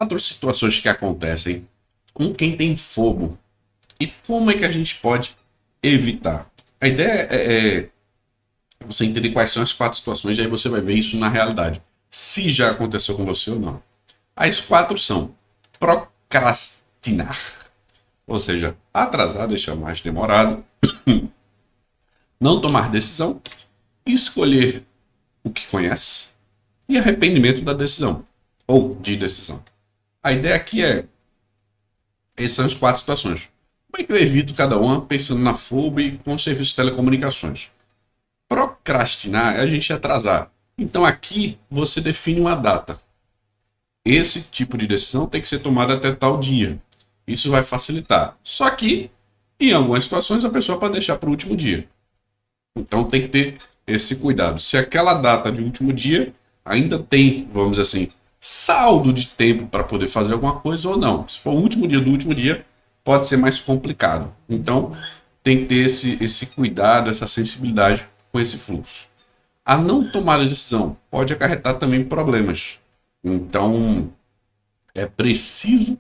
4 situações que acontecem com quem tem fogo e como é que a gente pode evitar. A ideia é você entender quais são as 4 situações e aí você vai ver isso na realidade, se já aconteceu com você ou não. As 4 são procrastinar, ou seja, atrasar, deixar mais demorado, não tomar decisão, escolher o que conhece e arrependimento da decisão ou de decisão. A ideia aqui essas são as 4 situações. Como é que eu evito cada uma pensando na FUB e com o serviço de telecomunicações? Procrastinar é a gente atrasar. Então aqui você define uma data. Esse tipo de decisão tem que ser tomada até tal dia. Isso vai facilitar. Só que, em algumas situações, a pessoa pode deixar para o último dia. Então tem que ter esse cuidado. Se aquela data de último dia ainda tem, vamos dizer assim, saldo de tempo para poder fazer alguma coisa ou não. Se for o último dia do último dia, pode ser mais complicado. Então tem que ter esse cuidado, essa sensibilidade com esse fluxo. A não tomada de decisão pode acarretar também problemas. Então é preciso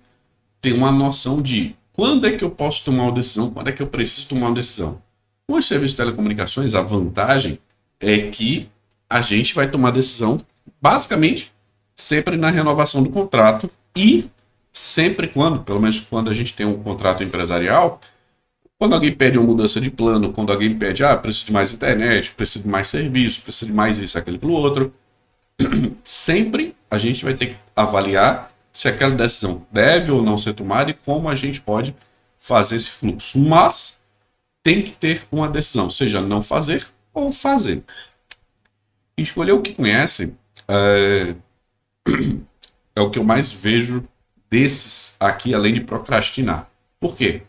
ter uma noção de quando é que eu posso tomar uma decisão, quando é que eu preciso tomar uma decisão. Com os serviços de telecomunicações, a vantagem é que a gente vai tomar decisão, basicamente, sempre na renovação do contrato e sempre quando, pelo menos quando a gente tem um contrato empresarial, quando alguém pede uma mudança de plano, quando alguém pede, preciso de mais internet, preciso de mais serviço, preciso de mais isso, aquilo, pelo outro, sempre a gente vai ter que avaliar se aquela decisão deve ou não ser tomada e como a gente pode fazer esse fluxo. Mas tem que ter uma decisão, seja não fazer ou fazer. Escolher o que conhece é o que eu mais vejo desses aqui, além de procrastinar. Por quê?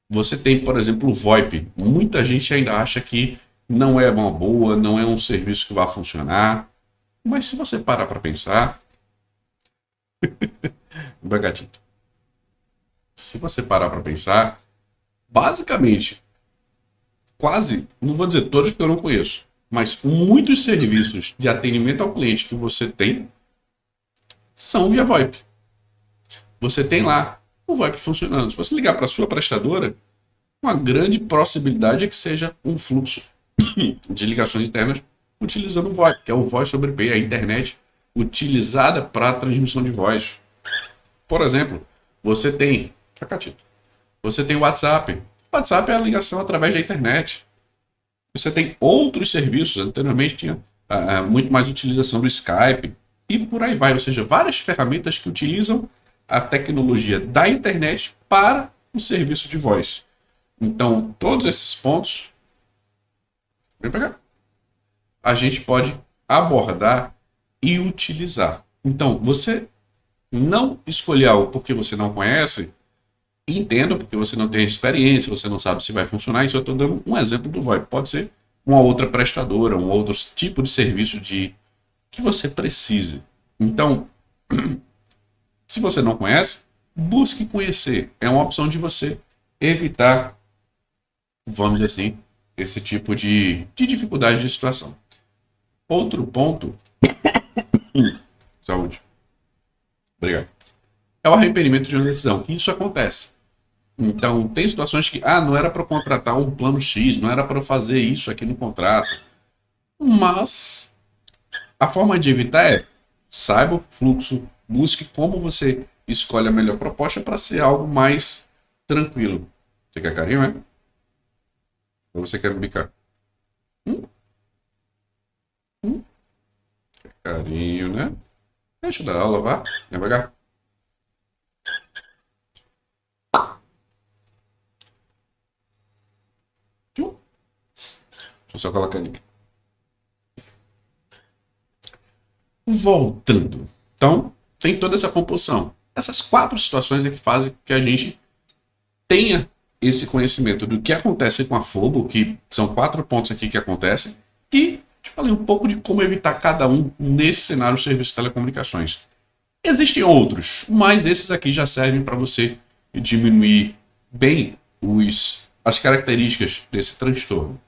Você tem, por exemplo, o VoIP. Muita gente ainda acha que não é uma boa, não é um serviço que vai funcionar. Mas se você parar para pensar... Gatito. Se você parar para pensar, basicamente, quase, não vou dizer todos porque eu não conheço, mas muitos serviços de atendimento ao cliente que você tem são via VoIP. Você tem lá o VoIP funcionando. Se você ligar para a sua prestadora, uma grande possibilidade é que seja um fluxo de ligações internas utilizando o VoIP, que é o Voice over IP, a internet utilizada para transmissão de voz. Por exemplo, você tem o WhatsApp. O WhatsApp é a ligação através da internet. Você tem outros serviços. Anteriormente tinha muito mais utilização do Skype e por aí vai. Ou seja, várias ferramentas que utilizam a tecnologia da internet para o serviço de voz. Então, todos esses pontos a gente pode abordar e utilizar. Então, você não escolher algo porque você não conhece, entenda porque você não tem experiência, você não sabe se vai funcionar. Isso eu estou dando um exemplo do VoIP. Pode ser uma outra prestadora, um outro tipo de serviço que você precise. Então, se você não conhece, busque conhecer. É uma opção de você evitar, vamos dizer assim, esse tipo de dificuldade de situação. Outro ponto... Saúde. Obrigado. É o arrependimento de uma decisão. Isso acontece. Então, tem situações que, não era para contratar um plano X, não era para fazer isso aqui no contrato. Mas a forma de evitar saiba o fluxo, busque como você escolhe a melhor proposta para ser algo mais tranquilo. Você quer carinho, é? Ou você quer me bicar? Carinho, né? Deixa eu dar aula, vá. Devagar. Deixa eu só colocar aqui. Voltando. Então, tem toda essa composição. Essas 4 situações é que fazem que a gente tenha esse conhecimento do que acontece com a FOBO, que são 4 pontos aqui que acontecem, e te falei um pouco de como evitar cada um nesse cenário de serviço de telecomunicações. Existem outros, mas esses aqui já servem para você diminuir bem as características desse transtorno.